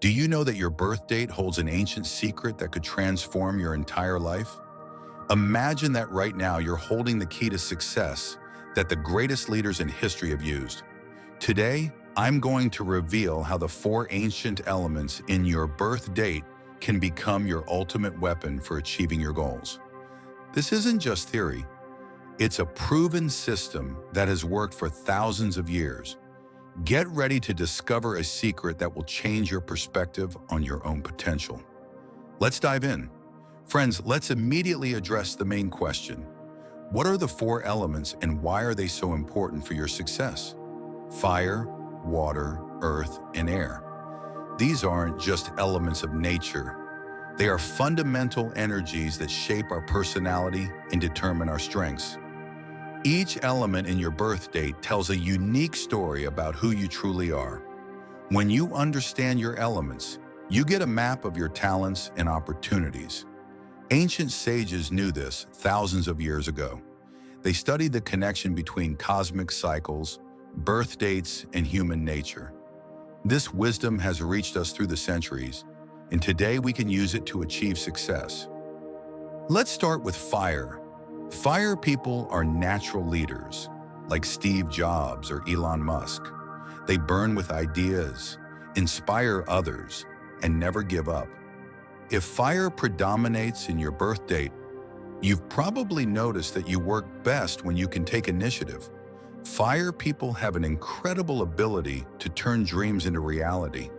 Do you know that your birth date holds an ancient secret that could transform your entire life? Imagine that right now you're holding the key to success that the greatest leaders in history have used. Today, I'm going to reveal how the four ancient elements in your birth date can become your ultimate weapon for achieving your goals. This isn't just theory. It's a proven system that has worked for thousands of years. Get ready to discover a secret that will change your perspective on your own potential. Let's dive in. Friends, let's immediately address the main question. What are the four elements and why are they so important for your success? Fire, water, earth, and air. These aren't just elements of nature. They are fundamental energies that shape our personality and determine our strengths. Each element in your birth date tells a unique story about who you truly are. When you understand your elements, you get a map of your talents and opportunities. Ancient sages knew this thousands of years ago. They studied the connection between cosmic cycles, birth dates, and human nature. This wisdom has reached us through the centuries, and today we can use it to achieve success. Let's start with fire. Fire people are natural leaders, like Steve Jobs or Elon Musk. They burn with ideas, inspire others, and never give up. If fire predominates in your birth date, you've probably noticed that you work best when you can take initiative. Fire people have an incredible ability to turn dreams into reality.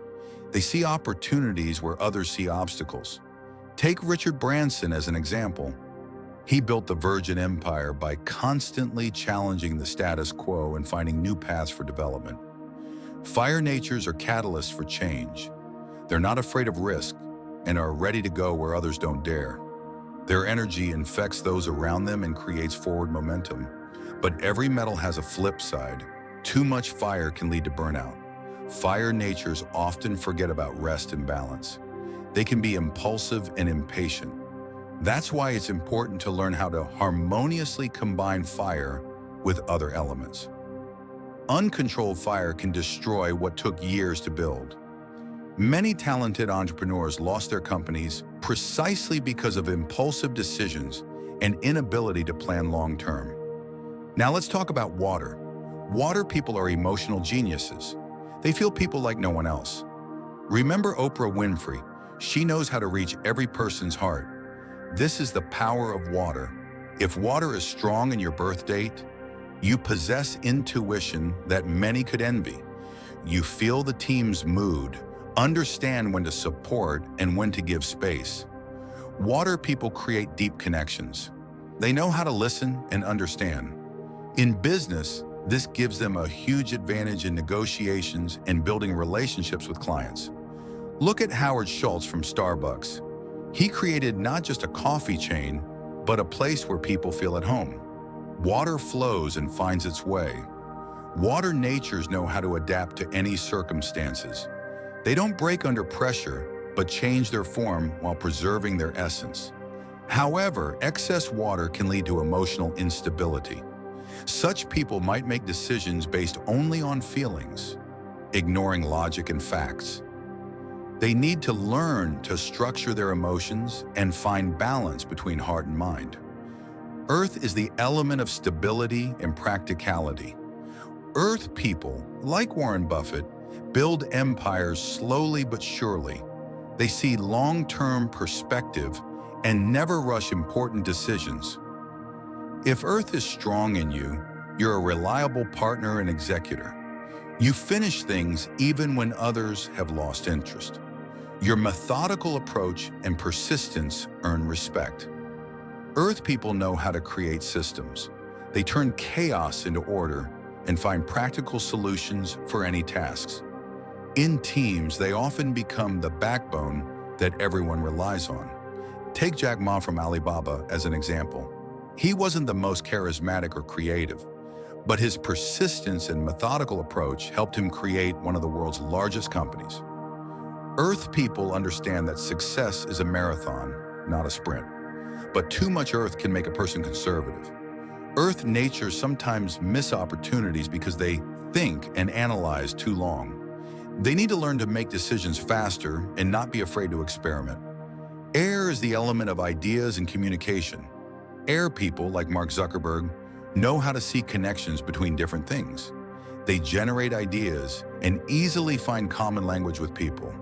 They see opportunities where others see obstacles. Take Richard Branson as an example. He built the Virgin Empire by constantly challenging the status quo and finding new paths for development. Fire natures are catalysts for change. They're not afraid of risk and are ready to go where others don't dare. Their energy infects those around them and creates forward momentum. But every metal has a flip side. Too much fire can lead to burnout. Fire natures often forget about rest and balance. They can be impulsive and impatient. That's why it's important to learn how to harmoniously combine fire with other elements. Uncontrolled fire can destroy what took years to build. Many talented entrepreneurs lost their companies precisely because of impulsive decisions and inability to plan long-term. Now let's talk about water. Water people are emotional geniuses. They feel people like no one else. Remember Oprah Winfrey? She knows how to reach every person's heart. This is the power of water. If water is strong in your birth date, you possess intuition that many could envy. You feel the team's mood, understand when to support and when to give space. Water people create deep connections. They know how to listen and understand. In business, this gives them a huge advantage in negotiations and building relationships with clients. Look at Howard Schultz from Starbucks. He created not just a coffee chain, but a place where people feel at home. Water flows and finds its way. Water natures know how to adapt to any circumstances. They don't break under pressure, but change their form while preserving their essence. However, excess water can lead to emotional instability. Such people might make decisions based only on feelings, ignoring logic and facts. They need to learn to structure their emotions and find balance between heart and mind. Earth is the element of stability and practicality. Earth people, like Warren Buffett, build empires slowly but surely. They see long-term perspective and never rush important decisions. If Earth is strong in you, you're a reliable partner and executor. You finish things even when others have lost interest. Your methodical approach and persistence earn respect. Earth people know how to create systems. They turn chaos into order and find practical solutions for any tasks. In teams, they often become the backbone that everyone relies on. Take Jack Ma from Alibaba as an example. He wasn't the most charismatic or creative, but his persistence and methodical approach helped him create one of the world's largest companies. Earth people understand that success is a marathon, not a sprint. But too much Earth can make a person conservative. Earth natures sometimes miss opportunities because they think and analyze too long. They need to learn to make decisions faster and not be afraid to experiment. Air is the element of ideas and communication. Air people, like Mark Zuckerberg, know how to see connections between different things. They generate ideas and easily find common language with people.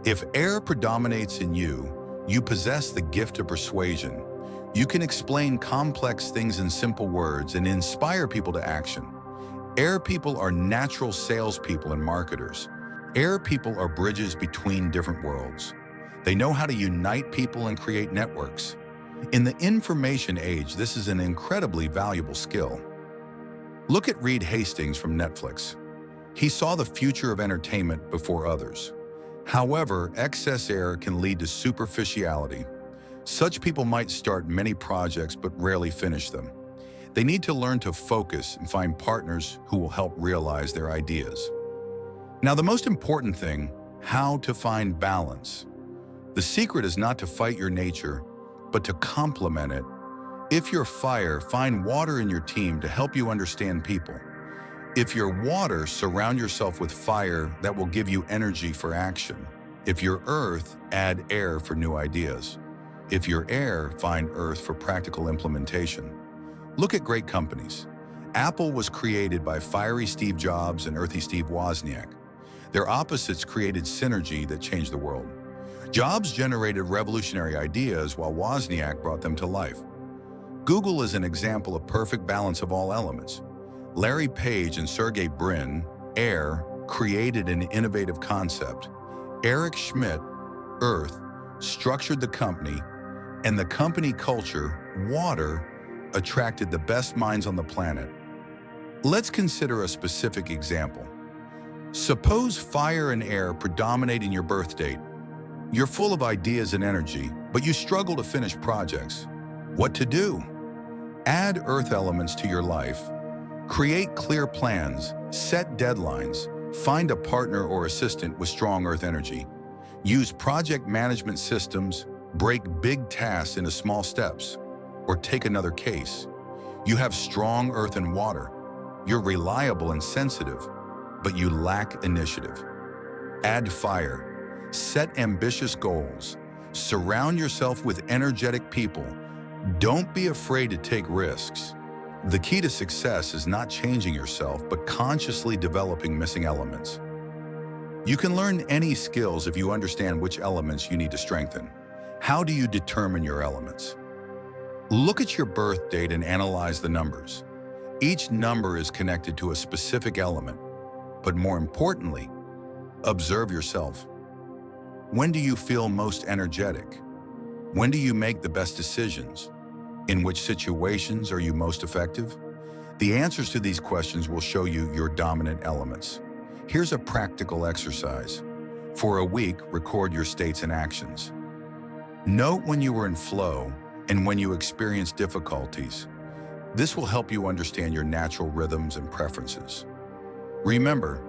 If air predominates in you, you possess the gift of persuasion. You can explain complex things in simple words and inspire people to action. Air people are natural salespeople and marketers. Air people are bridges between different worlds. They know how to unite people and create networks. In the information age, this is an incredibly valuable skill. Look at Reed Hastings from Netflix. He saw the future of entertainment before others. However, excess air can lead to superficiality. Such people might start many projects but rarely finish them. They need to learn to focus and find partners who will help realize their ideas. Now, the most important thing, how to find balance. The secret is not to fight your nature, but to complement it. If you're fire, find water in your team to help you understand people. If you're water, surround yourself with fire that will give you energy for action. If you're earth, add air for new ideas. If you're air, find earth for practical implementation. Look at great companies. Apple was created by fiery Steve Jobs and earthy Steve Wozniak. Their opposites created synergy that changed the world. Jobs generated revolutionary ideas while Wozniak brought them to life. Google is an example of perfect balance of all elements. Larry Page and Sergey Brin, air, created an innovative concept. Eric Schmidt, earth, structured the company, and the company culture, water, attracted the best minds on the planet. Let's consider a specific example. Suppose fire and air predominate in your birth date. You're full of ideas and energy, but you struggle to finish projects. What to do? Add earth elements to your life. Create clear plans, set deadlines, find a partner or assistant with strong earth energy. Use project management systems, break big tasks into small steps, or take another case. You have strong earth and water. You're reliable and sensitive, but you lack initiative. Add fire. Set ambitious goals. Surround yourself with energetic people. Don't be afraid to take risks. The key to success is not changing yourself, but consciously developing missing elements. You can learn any skills if you understand which elements you need to strengthen. How do you determine your elements? Look at your birth date and analyze the numbers. Each number is connected to a specific element, but more importantly, observe yourself. When do you feel most energetic? When do you make the best decisions? In which situations are you most effective? The answers to these questions will show you your dominant elements. Here's a practical exercise. For a week, record your states and actions. Note when you were in flow and when you experience difficulties. This will help you understand your natural rhythms and preferences. Remember,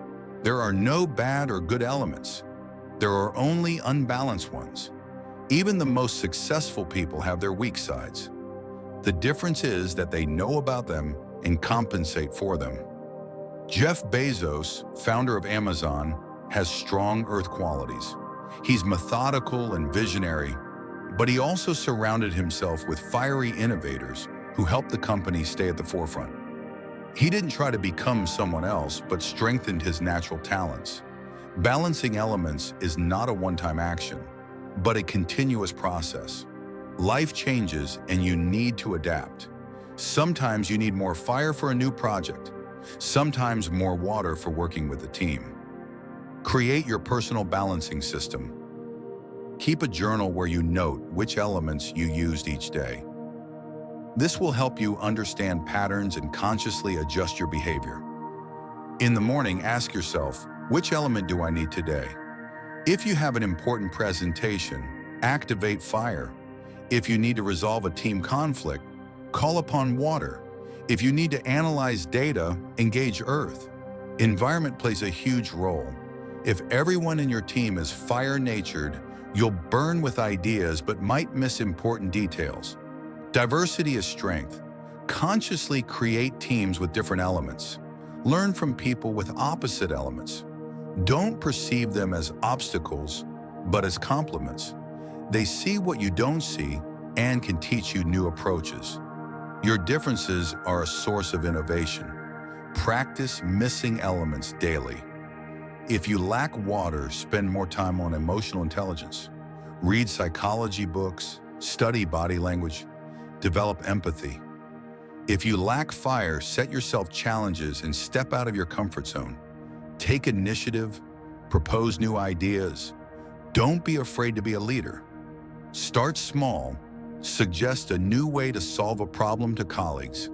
there are no bad or good elements. There are only unbalanced ones. Even the most successful people have their weak sides. The difference is that they know about them and compensate for them. Jeff Bezos, founder of Amazon, has strong earth qualities. He's methodical and visionary, but he also surrounded himself with fiery innovators who helped the company stay at the forefront. He didn't try to become someone else, but strengthened his natural talents. Balancing elements is not a one-time action, but a continuous process. Life changes and you need to adapt. Sometimes you need more fire for a new project. Sometimes more water for working with the team. Create your personal balancing system. Keep a journal where you note which elements you used each day. This will help you understand patterns and consciously adjust your behavior. In the morning, ask yourself, which element do I need today? If you have an important presentation, activate fire. If you need to resolve a team conflict, call upon water. If you need to analyze data, engage earth. Environment plays a huge role. If everyone in your team is fire-natured, you'll burn with ideas but might miss important details. Diversity is strength. Consciously create teams with different elements. Learn from people with opposite elements. Don't perceive them as obstacles, but as complements. They see what you don't see and can teach you new approaches. Your differences are a source of innovation. Practice missing elements daily. If you lack water, spend more time on emotional intelligence. Read psychology books, study body language, develop empathy. If you lack fire, set yourself challenges and step out of your comfort zone. Take initiative, propose new ideas. Don't be afraid to be a leader. Start small, suggest a new way to solve a problem to colleagues.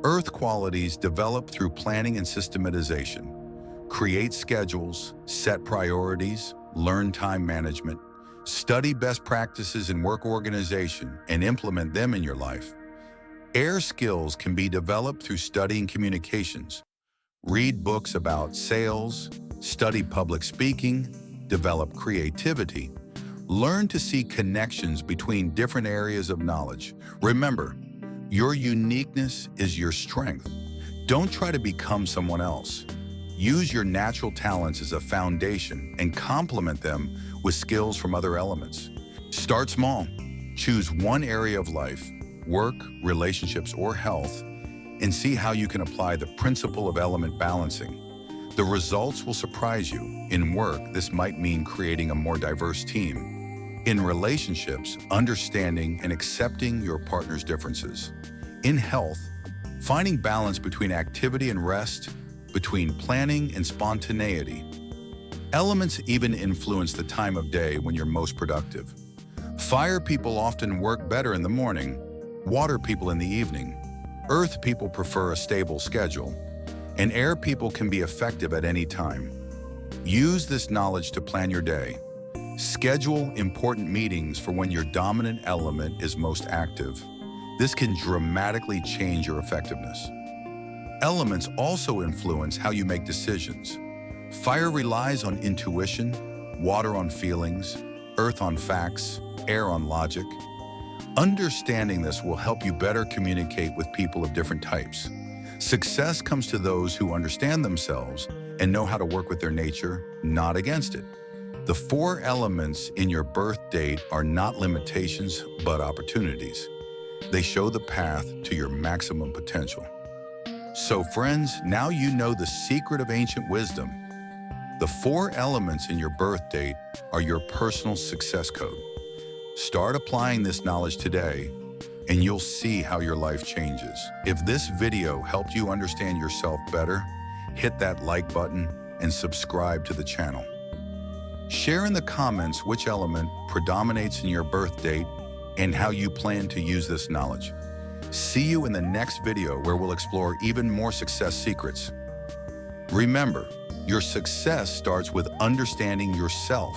Earth qualities develop through planning and systematization. Create schedules, set priorities, learn time management, study best practices in work organization, and implement them in your life. Air skills can be developed through studying communications. Read books about sales, study public speaking, develop creativity. Learn to see connections between different areas of knowledge. Remember, your uniqueness is your strength. Don't try to become someone else. Use your natural talents as a foundation and complement them with skills from other elements. Start small. Choose one area of life, work, relationships, or health, and see how you can apply the principle of element balancing. The results will surprise you. In work, this might mean creating a more diverse team. In relationships, understanding and accepting your partner's differences. In health, finding balance between activity and rest, between planning and spontaneity. Elements even influence the time of day when you're most productive. Fire people often work better in the morning, water people in the evening. Earth people prefer a stable schedule, and air people can be effective at any time. Use this knowledge to plan your day. Schedule important meetings for when your dominant element is most active. This can dramatically change your effectiveness. Elements also influence how you make decisions. Fire relies on intuition, water on feelings, earth on facts, air on logic. Understanding this will help you better communicate with people of different types. Success comes to those who understand themselves and know how to work with their nature, not against it. The 4 elements in your birth date are not limitations, but opportunities. They show the path to your maximum potential. So friends, now you know the secret of ancient wisdom. The 4 elements in your birth date are your personal success code. Start applying this knowledge today, and you'll see how your life changes. If this video helped you understand yourself better, hit that like button and subscribe to the channel. Share in the comments which element predominates in your birth date and how you plan to use this knowledge. See you in the next video where we'll explore even more success secrets. Remember, your success starts with understanding yourself